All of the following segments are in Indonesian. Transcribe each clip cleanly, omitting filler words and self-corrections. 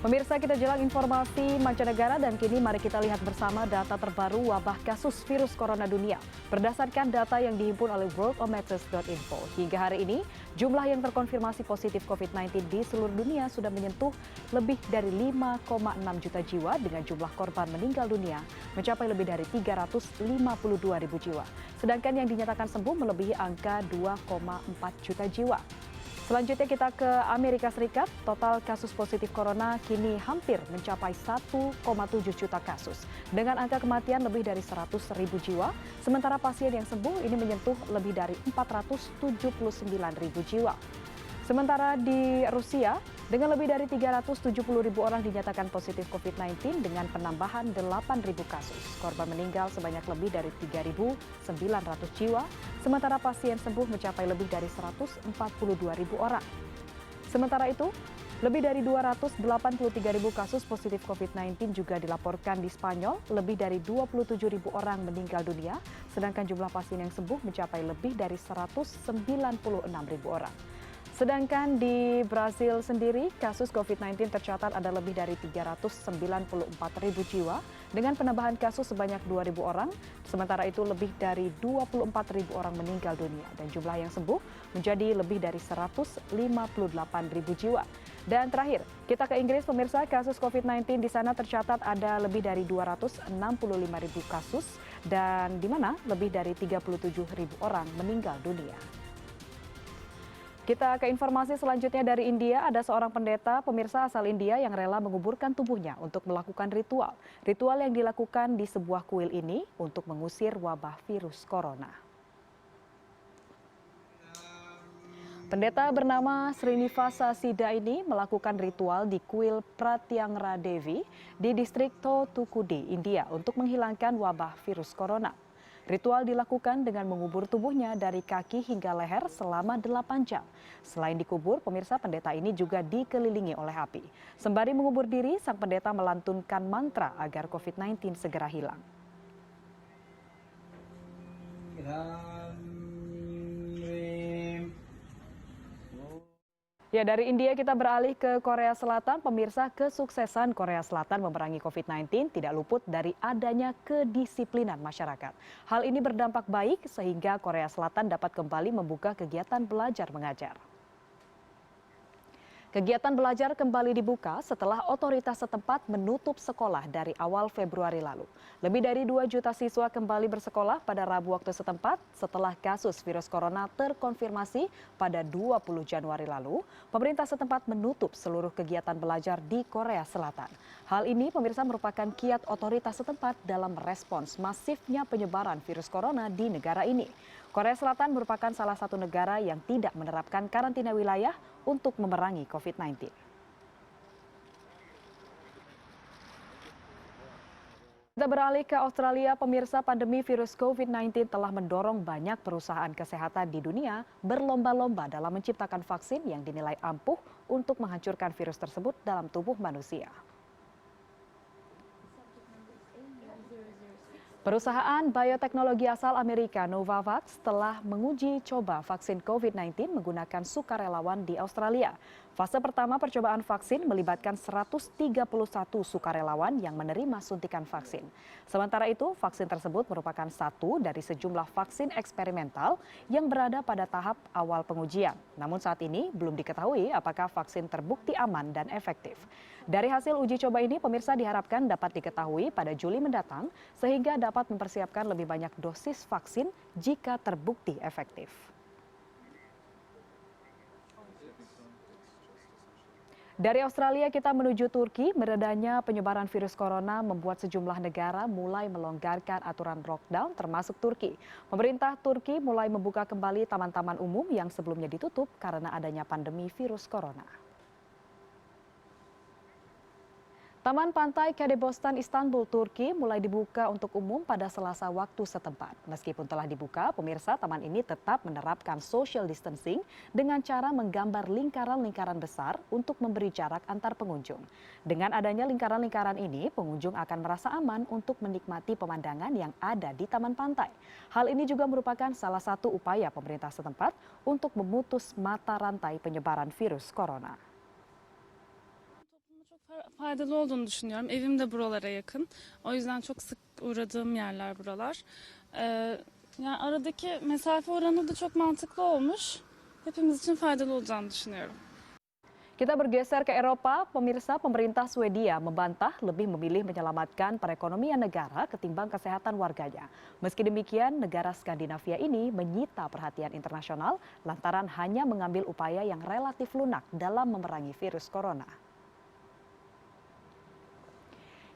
Pemirsa, kita jelang informasi mancanegara dan kini mari kita lihat bersama data terbaru wabah kasus virus corona dunia. Berdasarkan data yang dihimpun oleh worldometers.info, hingga hari ini jumlah yang terkonfirmasi positif COVID-19 di seluruh dunia sudah menyentuh lebih dari 5,6 juta jiwa dengan jumlah korban meninggal dunia mencapai lebih dari 352 ribu jiwa. Sedangkan yang dinyatakan sembuh melebihi angka 2,4 juta jiwa. Selanjutnya kita ke Amerika Serikat, total kasus positif corona kini hampir mencapai 1,7 juta kasus. Dengan angka kematian lebih dari 100 ribu jiwa, sementara pasien yang sembuh ini menyentuh lebih dari 479 ribu jiwa. Sementara di Rusia, dengan lebih dari 370 ribu orang dinyatakan positif COVID-19 dengan penambahan 8 ribu kasus. Korban meninggal sebanyak lebih dari 3.900 jiwa, sementara pasien sembuh mencapai lebih dari 142 ribu orang. Sementara itu, lebih dari 283 ribu kasus positif COVID-19 juga dilaporkan di Spanyol, lebih dari 27 ribu orang meninggal dunia, sedangkan jumlah pasien yang sembuh mencapai lebih dari 196 ribu orang. Sedangkan di Brasil sendiri, kasus COVID-19 tercatat ada lebih dari 394 ribu jiwa dengan penambahan kasus sebanyak 2.000 orang. Sementara itu lebih dari 24 ribu orang meninggal dunia dan jumlah yang sembuh menjadi lebih dari 158 ribu jiwa. Dan terakhir, kita ke Inggris, pemirsa, kasus COVID-19 di sana tercatat ada lebih dari 265 ribu kasus dan di mana lebih dari 37 ribu orang meninggal dunia. Kita ke informasi selanjutnya dari India, ada seorang pendeta pemirsa asal India yang rela menguburkan tubuhnya untuk melakukan ritual. Ritual yang dilakukan di sebuah kuil ini untuk mengusir wabah virus corona. Pendeta bernama Srinivasa Sida ini melakukan ritual di kuil Pratyangara Devi di distrik Thoothukudi, India untuk menghilangkan wabah virus corona. Ritual dilakukan dengan mengubur tubuhnya dari kaki hingga leher selama 8 jam. Selain dikubur, pemirsa, pendeta ini juga dikelilingi oleh api. Sembari mengubur diri, sang pendeta melantunkan mantra agar COVID-19 segera hilang. Ya, dari India kita beralih ke Korea Selatan. Pemirsa, kesuksesan Korea Selatan memerangi COVID-19 tidak luput dari adanya kedisiplinan masyarakat. Hal ini berdampak baik sehingga Korea Selatan dapat kembali membuka kegiatan belajar mengajar. Kegiatan belajar kembali dibuka setelah otoritas setempat menutup sekolah dari awal Februari lalu. Lebih dari 2 juta siswa kembali bersekolah pada Rabu waktu setempat setelah kasus virus corona terkonfirmasi pada 20 Januari lalu. Pemerintah setempat menutup seluruh kegiatan belajar di Korea Selatan. Hal ini pemirsa merupakan kiat otoritas setempat dalam merespons masifnya penyebaran virus corona di negara ini. Korea Selatan merupakan salah satu negara yang tidak menerapkan karantina wilayah untuk memerangi COVID-19. Kita beralih ke Australia, pemirsa, pandemi virus COVID-19 telah mendorong banyak perusahaan kesehatan di dunia berlomba-lomba dalam menciptakan vaksin yang dinilai ampuh untuk menghancurkan virus tersebut dalam tubuh manusia. Perusahaan bioteknologi asal Amerika Novavax telah menguji coba vaksin COVID-19 menggunakan sukarelawan di Australia. Fase pertama percobaan vaksin melibatkan 131 sukarelawan yang menerima suntikan vaksin. Sementara itu, vaksin tersebut merupakan satu dari sejumlah vaksin eksperimental yang berada pada tahap awal pengujian. Namun saat ini belum diketahui apakah vaksin terbukti aman dan efektif. Dari hasil uji coba ini, pemirsa, diharapkan dapat diketahui pada Juli mendatang sehingga dapat mempersiapkan lebih banyak dosis vaksin jika terbukti efektif. Dari Australia kita menuju Turki, meredanya penyebaran virus corona membuat sejumlah negara mulai melonggarkan aturan lockdown termasuk Turki. Pemerintah Turki mulai membuka kembali taman-taman umum yang sebelumnya ditutup karena adanya pandemi virus corona. Taman Pantai Kadebostan Istanbul, Turki mulai dibuka untuk umum pada Selasa waktu setempat. Meskipun telah dibuka, pemirsa, taman ini tetap menerapkan social distancing dengan cara menggambar lingkaran-lingkaran besar untuk memberi jarak antar pengunjung. Dengan adanya lingkaran-lingkaran ini, pengunjung akan merasa aman untuk menikmati pemandangan yang ada di taman pantai. Hal ini juga merupakan salah satu upaya pemerintah setempat untuk memutus mata rantai penyebaran virus corona. Faydalı olduğunu düşünüyorum. Evim de buralara yakın. O yüzden çok sık uğradığım yerler buralar. Yani aradaki mesafe oranı da çok mantıklı olmuş. Hepimiz için faydalı olacağını düşünüyorum. Kita bergeser ke Eropa, pemirsa, pemerintah Swedia membantah lebih memilih menyelamatkan perekonomian negara ketimbang kesehatan warganya. Meski demikian, negara Skandinavia ini menyita perhatian internasional lantaran hanya mengambil upaya yang relatif lunak dalam memerangi virus corona.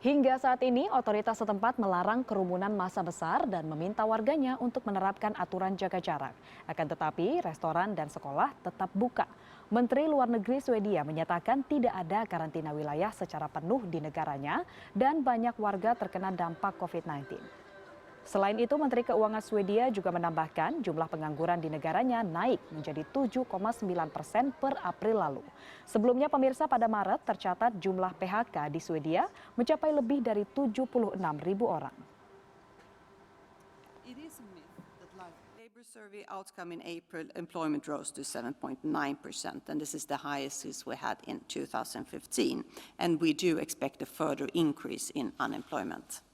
Hingga saat ini, otoritas setempat melarang kerumunan massa besar dan meminta warganya untuk menerapkan aturan jaga jarak. Akan tetapi, restoran dan sekolah tetap buka. Menteri Luar Negeri Swedia menyatakan tidak ada karantina wilayah secara penuh di negaranya dan banyak warga terkena dampak COVID-19. Selain itu, Menteri Keuangan Swedia juga menambahkan jumlah pengangguran di negaranya naik menjadi 7,9% per April lalu. Sebelumnya, pemirsa, pada Maret tercatat jumlah PHK di Swedia mencapai lebih dari 76.000 orang. It is a myth that labor survey outcome in April, employment rose to 7.9%, and this is the highest since we had in 2015. And we do expect a further increase in unemployment.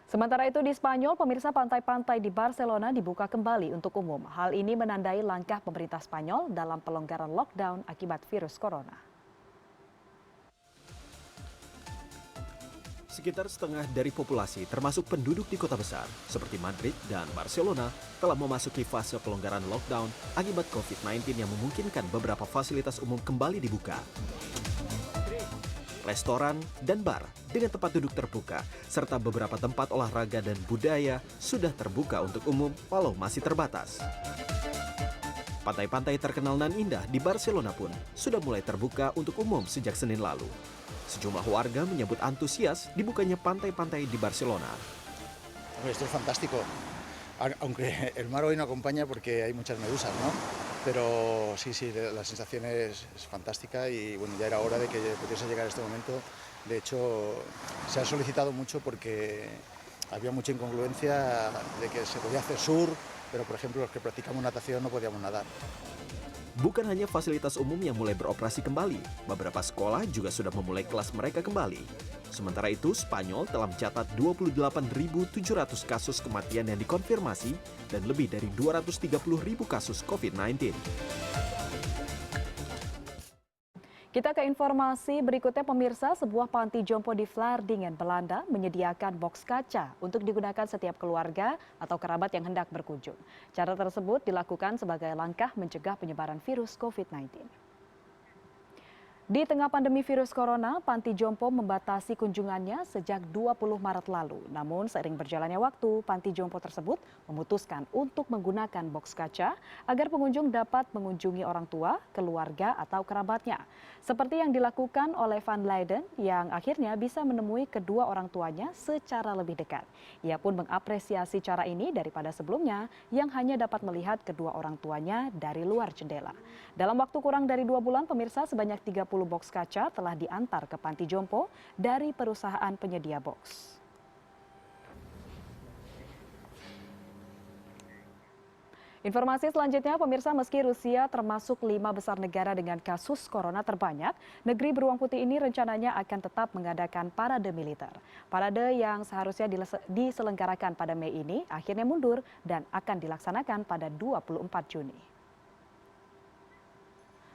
Sementara itu di Spanyol, pemirsa, pantai-pantai di Barcelona dibuka kembali untuk umum. Hal ini menandai langkah pemerintah Spanyol dalam pelonggaran lockdown akibat virus corona. Sekitar setengah dari populasi termasuk penduduk di kota besar seperti Madrid dan Barcelona telah memasuki fase pelonggaran lockdown akibat COVID-19 yang memungkinkan beberapa fasilitas umum kembali dibuka. Restoran dan bar dengan tempat duduk terbuka, serta beberapa tempat olahraga dan budaya sudah terbuka untuk umum walau masih terbatas. Pantai-pantai terkenal nan indah di Barcelona pun sudah mulai terbuka untuk umum sejak Senin lalu. Sejumlah warga menyambut antusias dibukanya pantai-pantai di Barcelona. Esto es fantástico, aunque el mar hoy no acompaña porque hay muchas medusas, ¿no? Pero sí, la sensación es fantástica y bueno, ya era hora de que pudiese llegar este momento. De hecho, se ha solicitado mucho porque había mucha incongruencia de que se podía hacer surf, pero por ejemplo los que practicamos natación no podíamos nadar. Bukan hanya fasilitas umum yang mulai beroperasi kembali, beberapa sekolah juga sudah memulai kelas mereka kembali. Sementara itu, Spanyol telah mencatat 28.700 kasus kematian yang dikonfirmasi dan lebih dari 230.000 kasus COVID-19. Kita ke informasi berikutnya, pemirsa. Sebuah panti jompo di Vlaardingen, Belanda menyediakan box kaca untuk digunakan setiap keluarga atau kerabat yang hendak berkunjung. Cara tersebut dilakukan sebagai langkah mencegah penyebaran virus COVID-19. Di tengah pandemi virus corona, panti jompo membatasi kunjungannya sejak 20 Maret lalu. Namun seiring berjalannya waktu, panti jompo tersebut memutuskan untuk menggunakan box kaca agar pengunjung dapat mengunjungi orang tua, keluarga, atau kerabatnya. Seperti yang dilakukan oleh Van Leiden yang akhirnya bisa menemui kedua orang tuanya secara lebih dekat. Ia pun mengapresiasi cara ini daripada sebelumnya yang hanya dapat melihat kedua orang tuanya dari luar jendela. Dalam waktu kurang dari 2 bulan, pemirsa, sebanyak 30 box kaca telah diantar ke panti jompo dari perusahaan penyedia box. Informasi selanjutnya, pemirsa, meski Rusia termasuk 5 besar negara dengan kasus corona terbanyak, negeri beruang putih ini rencananya akan tetap mengadakan parade militer. Parade yang seharusnya diselenggarakan pada Mei ini akhirnya mundur dan akan dilaksanakan pada 24 Juni.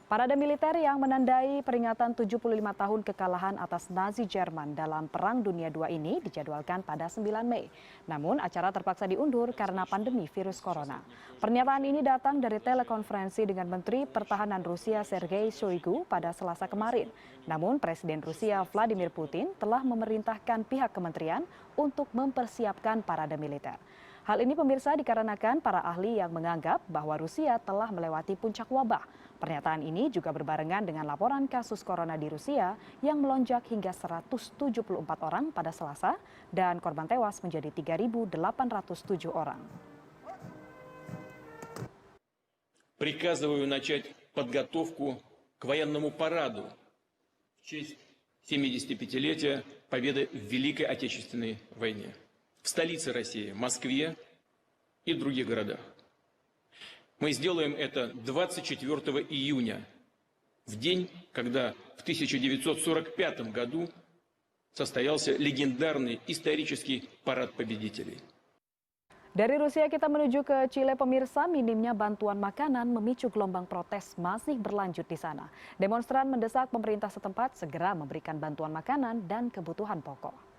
Parade militer yang menandai peringatan 75 tahun kekalahan atas Nazi Jerman dalam Perang Dunia II ini dijadwalkan pada 9 Mei. Namun acara terpaksa diundur karena pandemi virus corona. Pernyataan ini datang dari telekonferensi dengan Menteri Pertahanan Rusia Sergei Shoigu pada Selasa kemarin. Namun Presiden Rusia Vladimir Putin telah memerintahkan pihak kementerian untuk mempersiapkan parade militer. Hal ini, pemirsa, dikarenakan para ahli yang menganggap bahwa Rusia telah melewati puncak wabah. Pernyataan ini juga berbarengan dengan laporan kasus corona di Rusia yang melonjak hingga 174 orang pada Selasa dan korban tewas menjadi 3.807 orang. Приказываю начать подготовку к военному параду в честь 75-летия победы в Великой Отечественной войне в столице России, Москве и других городах. Мы сделаем это 24 июня в день, когда в 1945 году состоялся легендарный исторический парад победителей. Dari Rusia kita menuju ke Chile, pemirsa. Minimnya bantuan makanan memicu gelombang protes masih berlanjut di sana. Demonstran mendesak pemerintah setempat segera memberikan bantuan makanan dan kebutuhan pokok.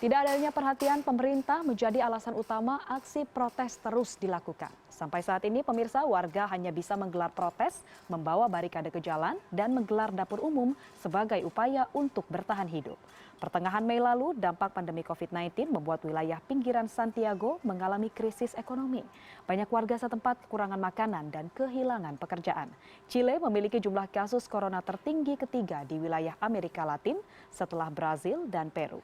Tidak adanya perhatian pemerintah menjadi alasan utama aksi protes terus dilakukan. Sampai saat ini pemirsa, warga hanya bisa menggelar protes, membawa barikade ke jalan, dan menggelar dapur umum sebagai upaya untuk bertahan hidup. Pertengahan Mei lalu, dampak pandemi COVID-19 membuat wilayah pinggiran Santiago mengalami krisis ekonomi. Banyak warga setempat kekurangan makanan dan kehilangan pekerjaan. Chile memiliki jumlah kasus corona tertinggi ketiga di wilayah Amerika Latin setelah Brazil dan Peru.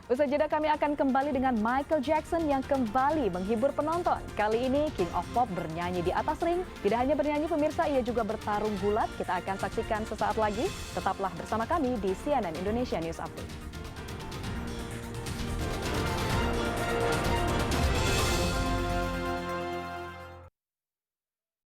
Usai jeda kami akan kembali dengan Michael Jackson yang kembali menghibur penonton. Kali ini King of Pop bernyanyi di atas ring. Tidak hanya bernyanyi pemirsa, ia juga bertarung gulat. Kita akan saksikan sesaat lagi. Tetaplah bersama kami di CNN Indonesia News Update.